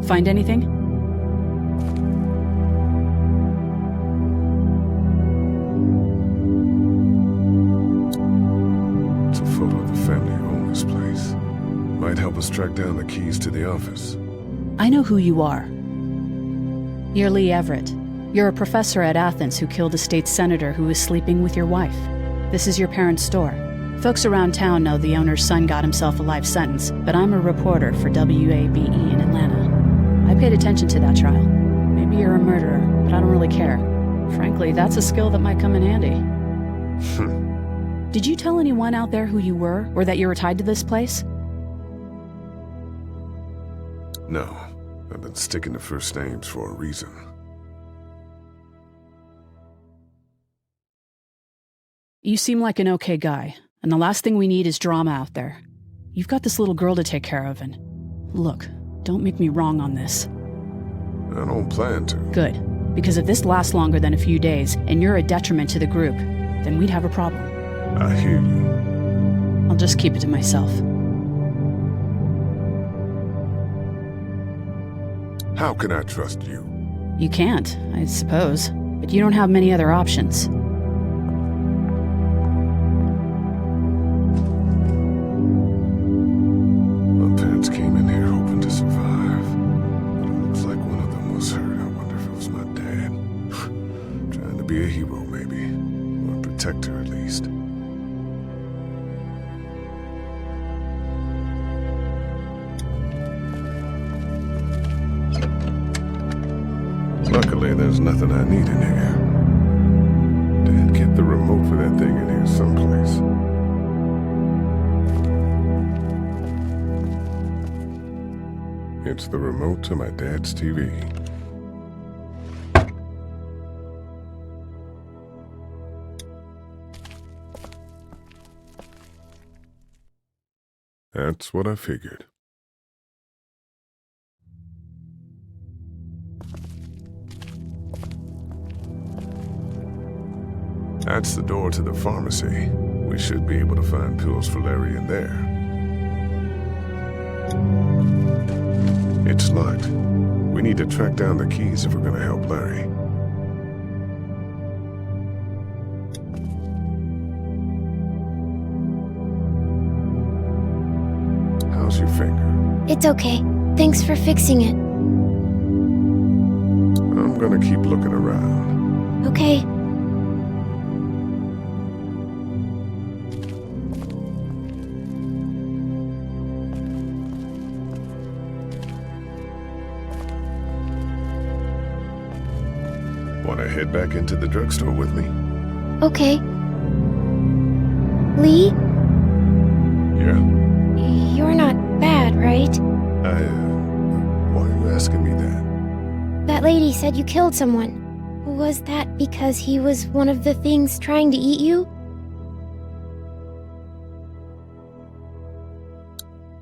Find anything? It's a photo of the family who own this place. Might help us track down the keys to the office. I know who you are. You're Lee Everett. You're a professor at Athens who killed a state senator who was sleeping with your wife. This is your parents' store. Folks around town know the owner's son got himself a life sentence, but I'm a reporter for WABE in Atlanta. I paid attention to that trial. Maybe you're a murderer, but I don't really care. Frankly, that's a skill that might come in handy. Did you tell anyone out there who you were, or that you were tied to this place? No, I've been sticking to first names for a reason. You seem like an okay guy, and the last thing we need is drama out there. You've got this little girl to take care of, and look, don't make me wrong on this. I don't plan to. Good, because if this lasts longer than a few days, and you're a detriment to the group, then we'd have a problem. I hear you. I'll just keep it to myself. How can I trust you? You can't, I suppose, but you don't have many other options. My parents came in here hoping to survive. But it looks like one of them was hurt. I wonder if it was my dad. Trying to be a hero, maybe. Or a protector, at least. Luckily, there's nothing I need in here. Dad kept the remote for that thing in here someplace. It's the remote to my dad's TV. That's what I figured. That's the door to the pharmacy. We should be able to find pills for Larry in there. It's locked. We need to track down the keys if we're going to help Larry. How's your finger? It's okay. Thanks for fixing it. I'm going to keep looking around. Okay. Want to head back into the drugstore with me? Okay. Lee? Yeah? You're not bad, right? Why are you asking me that? That lady said you killed someone. Was that because he was one of the things trying to eat you?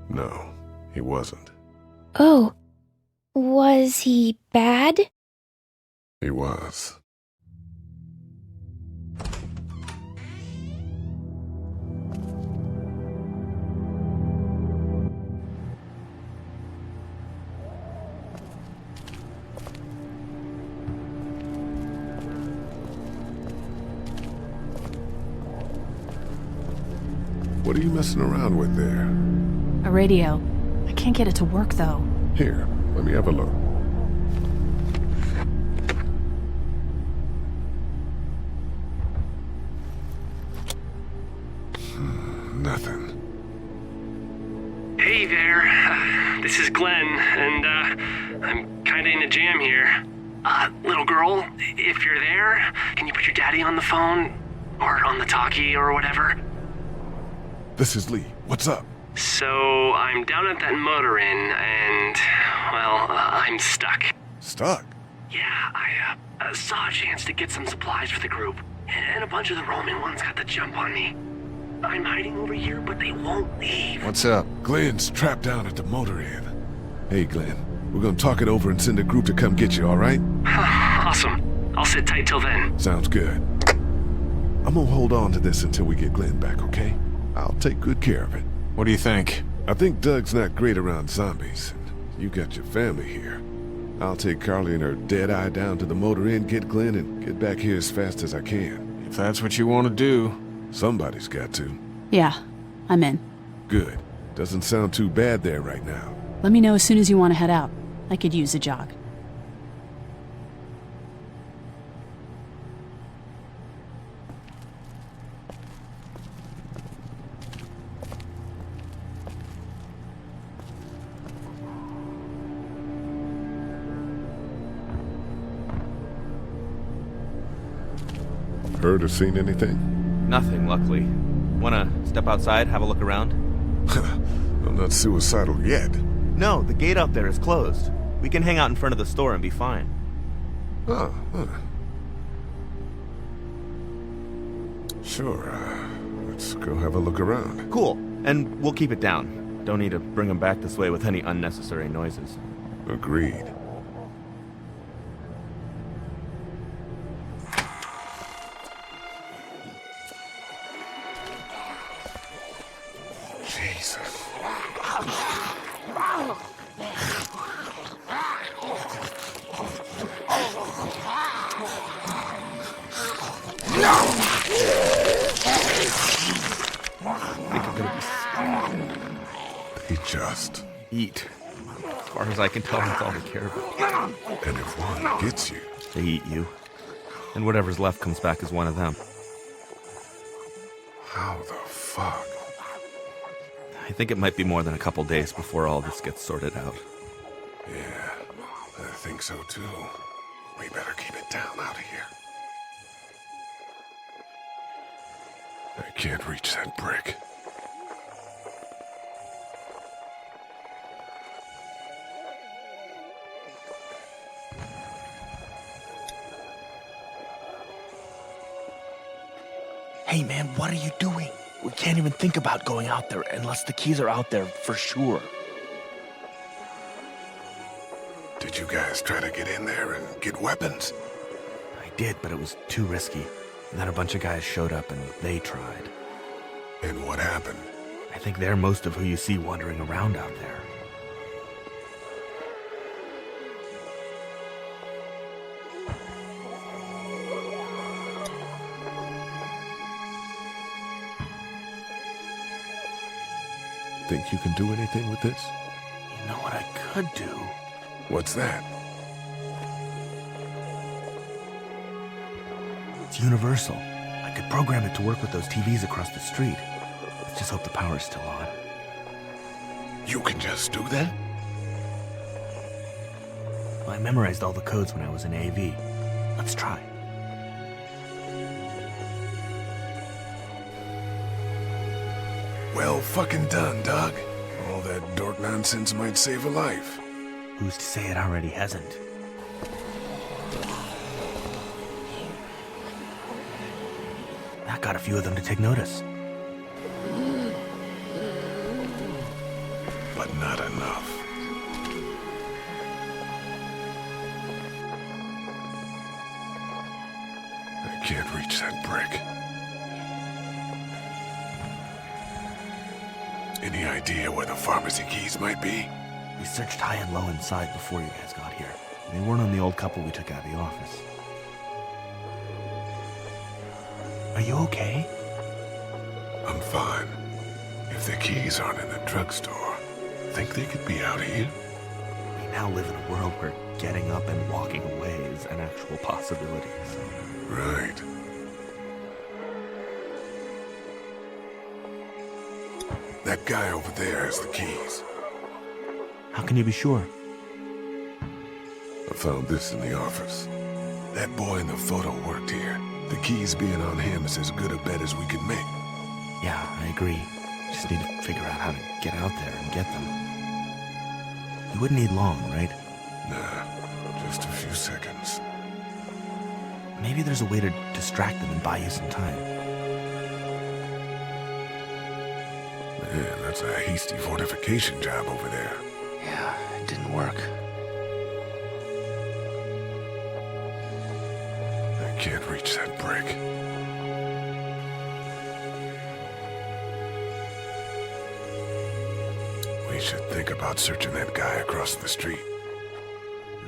No, he wasn't. Oh. Was he bad? He was. What are you messing around with there? A radio. I can't get it to work, though. Here, let me have a look. Nothing. Hey there, this is Glenn, and I'm kinda in a jam here. Little girl, if you're there, can you put your daddy on the phone? Or on the talkie or whatever? This is Lee. What's up? So, I'm down at that motor inn, and, well, I'm stuck. Stuck? Yeah, I saw a chance to get some supplies for the group, and a bunch of the Roman ones got the jump on me. I'm hiding over here, but they won't leave. What's up? Glenn's trapped down at the motor inn. Hey, Glenn. We're gonna talk it over and send a group to come get you, all right? Awesome. I'll sit tight till then. Sounds good. I'm gonna hold on to this until we get Glenn back, okay? I'll take good care of it. What do you think? I think Doug's not great around zombies. You got your family here. I'll take Carly and her dead eye down to the motor inn, get Glenn, and get back here as fast as I can. If that's what you want to do. Somebody's got to. Yeah, I'm in. Good. Doesn't sound too bad there right now. Let me know as soon as you want to head out. I could use a jog. Heard or seen anything? Nothing, luckily. Wanna step outside, have a look around? I'm not suicidal yet. No, the gate out there is closed. We can hang out in front of the store and be fine. Oh, huh. Sure, let's go have a look around. Cool, and we'll keep it down. Don't need to bring them back this way with any unnecessary noises. Agreed. Jesus. They just Eat. As far as I can tell, that's all they care about. and if one gets you, They eat you. And whatever's left comes back as one of them. how the fuck? I think it might be more than a couple days before all this gets sorted out. Yeah, I think so too. We better keep it down out of here. I can't reach that brick. Hey man, what are you doing? We can't even think about going out there unless the keys are out there for sure. Did you guys try to get in there and get weapons? I did, but it was too risky. And then a bunch of guys showed up and they tried. And what happened? I think they're most of who you see wandering around out there. Think you can do anything with this? You know what I could do? What's that? It's universal. I could program it to work with those TVs across the street. Let's just hope the power's still on. You can just do that? Well, I memorized all the codes when I was in AV. Let's try. Well fucking done, Doug. All that dork nonsense might save a life. Who's to say it already hasn't? That got a few of them to take notice. But not enough. I can't reach that brick. Any idea where the pharmacy keys might be? We searched high and low inside before you guys got here. They weren't on the old couple we took out of the office. Are you okay? I'm fine. If the keys aren't in the drugstore, think they could be out here? We now live in a world where getting up and walking away is an actual possibility. So. Right. That guy over there has the keys. How can you be sure? I found this in the office. That boy in the photo worked here. The keys being on him is as good a bet as we could make. Yeah, I agree. Just need to figure out how to get out there and get them. You wouldn't need long, right? Nah, just a few seconds. Maybe there's a way to distract them and buy you some time. Man, that's a hasty fortification job over there. Yeah, it didn't work. I can't reach that brick. We should think about searching that guy across the street.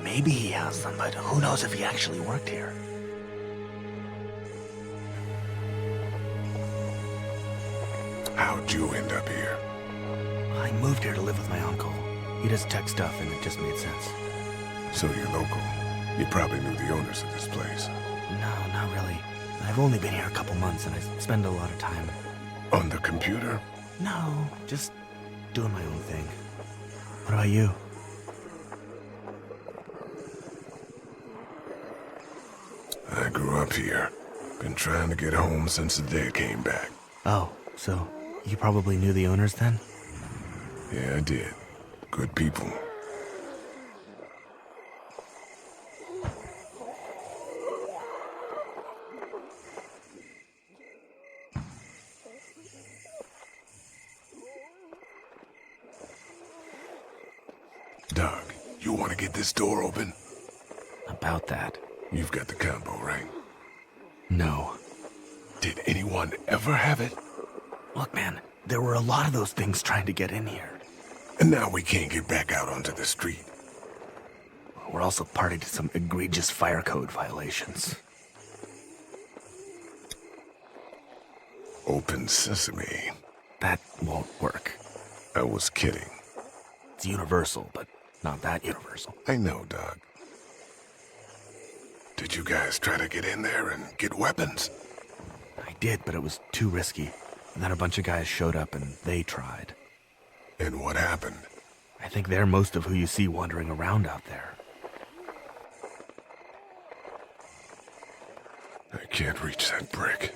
Maybe he has them, but who knows if he actually worked here. How'd you end up here? I moved here to live with my uncle. He does tech stuff, and it just made sense. So you're local. You probably knew the owners of this place. No, not really. I've only been here a couple months, and I spend a lot of time. On the computer? No, just doing my own thing. What about you? I grew up here. Been trying to get home since the day I came back. Oh, so you probably knew the owners then? Yeah, I did. Good people. Doug, you want to get this door open? About that. You've got the combo, right? No. Did anyone ever have it? Look, man, there were a lot of those things trying to get in here. And now we can't get back out onto the street. We're also party to some egregious fire code violations. Open sesame. That won't work. I was kidding. It's universal, but not that universal. I know, Doug. Did you guys try to get in there and get weapons? I did, but it was too risky. And then a bunch of guys showed up and they tried. And what happened? I think they're most of who you see wandering around out there. I can't reach that brick.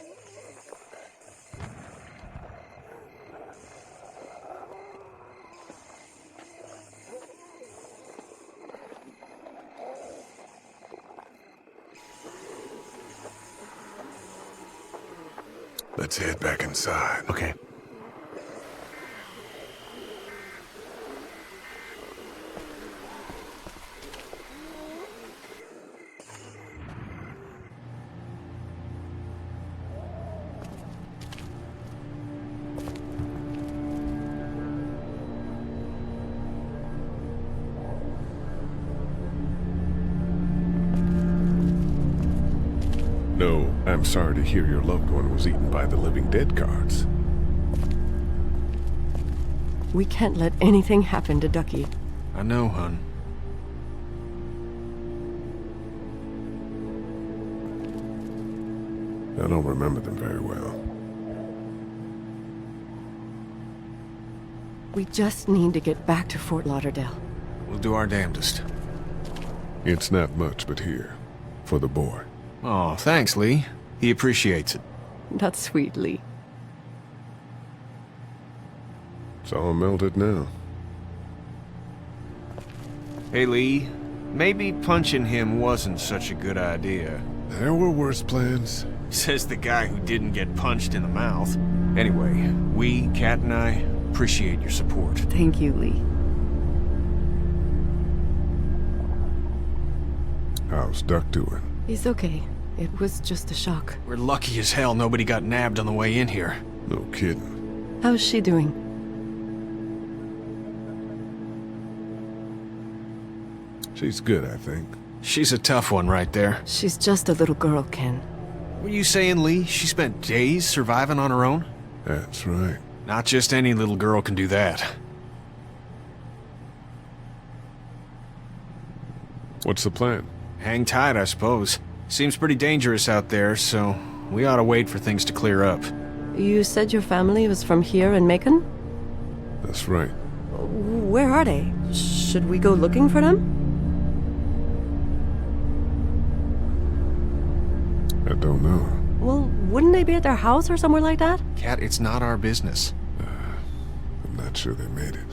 Let's head back inside. Okay. No, I'm sorry to hear your loved one was eaten by the living dead guards. We can't let anything happen to Ducky. I know, hun. I don't remember them very well. We just need to get back to Fort Lauderdale. We'll do our damnedest. It's not much, but here, for the boy. Oh, thanks, Lee. He appreciates it. That's sweet, Lee. It's all melted now. Hey, Lee. Maybe punching him wasn't such a good idea. There were worse plans. Says the guy who didn't get punched in the mouth. Anyway, we, Kat and I, appreciate your support. Thank you, Lee. How's Duck doing? He's okay. It was just a shock. We're lucky as hell nobody got nabbed on the way in here. No kidding. How's she doing? She's good, I think. She's a tough one right there. She's just a little girl, Ken. Were you saying, Lee, she spent days surviving on her own? That's right. Not just any little girl can do that. What's the plan? Hang tight, I suppose. Seems pretty dangerous out there, so we ought to wait for things to clear up. You said your family was from here in Macon? That's right. Where are they? Should we go looking for them? I don't know. Well, wouldn't they be at their house or somewhere like that? Kat, it's not our business. I'm not sure they made it.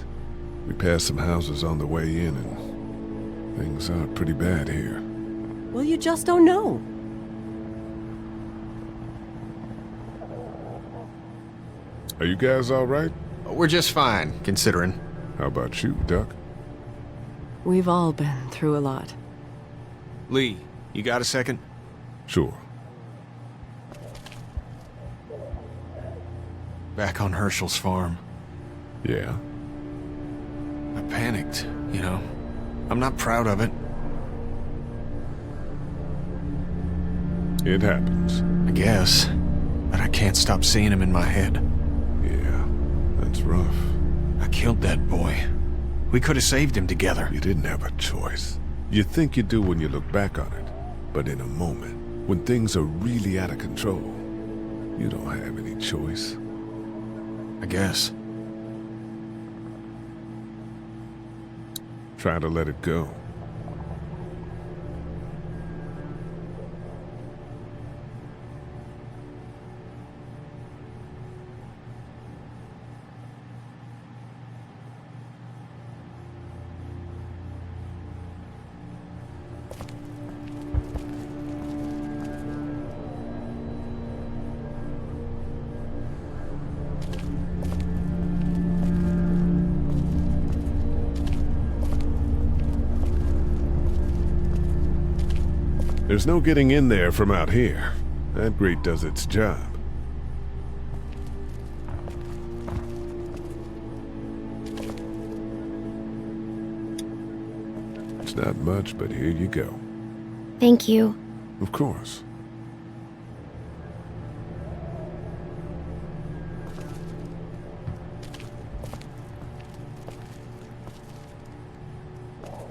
We passed some houses on the way in, and things are pretty bad here. Well, you just don't know. Are you guys all right? We're just fine, considering. How about you, Duck? We've all been through a lot. Lee, you got a second? Sure. Back on Herschel's farm. Yeah. I panicked, you know. I'm not proud of it. It happens. I guess. But I can't stop seeing him in my head. Yeah, that's rough. I killed that boy. We could have saved him together. You didn't have a choice. You think you do when you look back on it. But in a moment, when things are really out of control, you don't have any choice. I guess. Try to let it go. There's no getting in there from out here. That grate does its job. It's not much, but here you go. Thank you. Of course.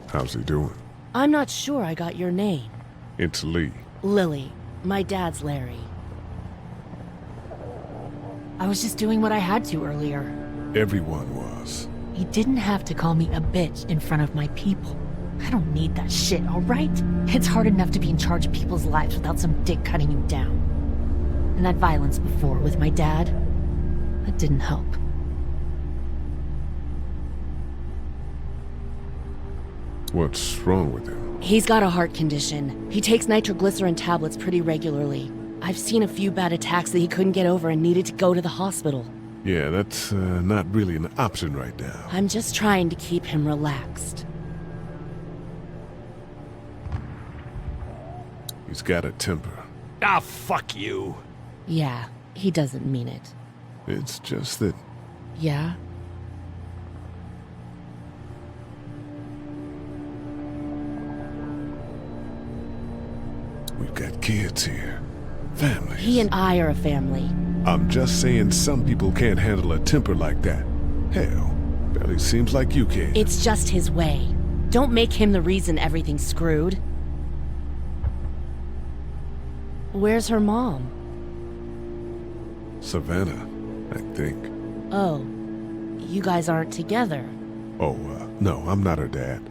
How's he doing? I'm not sure I got your name. It's Lee. Lily. My dad's Larry. I was just doing what I had to earlier. Everyone was. You didn't have to call me a bitch in front of my people. I don't need that shit, alright? It's hard enough to be in charge of people's lives without some dick cutting you down. And that violence before with my dad, that didn't help. What's wrong with him? He's got a heart condition. He takes nitroglycerin tablets pretty regularly. I've seen a few bad attacks that he couldn't get over and needed to go to the hospital. Yeah, that's not really an option right now. I'm just trying to keep him relaxed. He's got a temper. Ah, fuck you. Yeah, he doesn't mean it. It's just that Yeah? we've got kids here. Families. He and I are a family. I'm just saying some people can't handle a temper like that. Hell, barely seems like you can. It's just his way. Don't make him the reason everything's screwed. Where's her mom? Savannah, I think. Oh, you guys aren't together. Oh, no, I'm not her dad.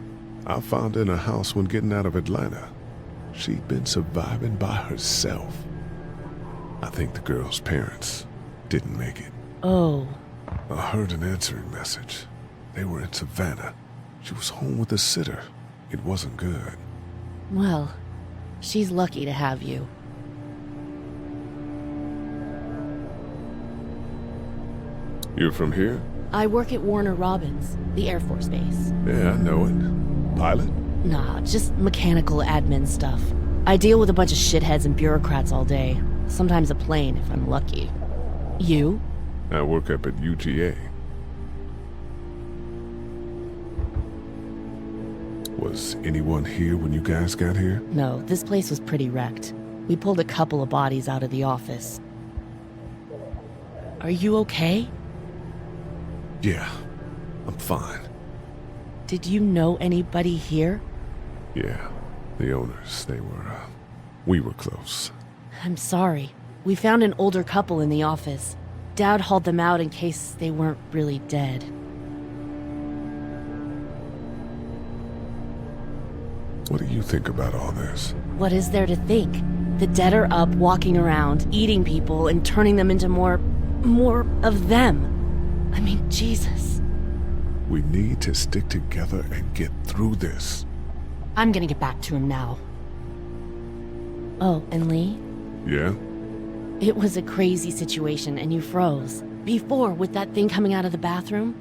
I found her in a house when getting out of Atlanta. She'd been surviving by herself. I think the girl's parents didn't make it. Oh. I heard an answering message. They were in Savannah. She was home with a sitter. It wasn't good. Well, she's lucky to have you. You're from here? I work at Warner Robins, the Air Force Base. Yeah, I know it. Pilot? Nah, just mechanical admin stuff. I deal with a bunch of shitheads and bureaucrats all day. Sometimes a plane, if I'm lucky. You? I work up at UGA. Was anyone here when you guys got here? No, this place was pretty wrecked. We pulled a couple of bodies out of the office. Are you okay? Yeah, I'm fine. Did you know anybody here? Yeah, the owners, we were close. I'm sorry. We found an older couple in the office. Dad hauled them out in case they weren't really dead. What do you think about all this? What is there to think? The dead are up, walking around, eating people, and turning them into more of them. I mean, Jesus. We need to stick together and get through this. I'm gonna get back to him now. Oh, and Lee? Yeah? It was a crazy situation and you froze. Before, with that thing coming out of the bathroom?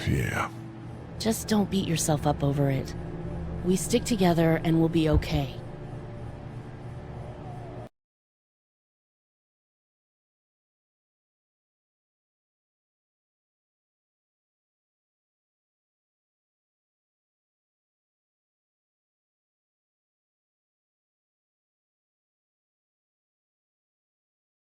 Yeah. Just don't beat yourself up over it. We stick together and we'll be okay.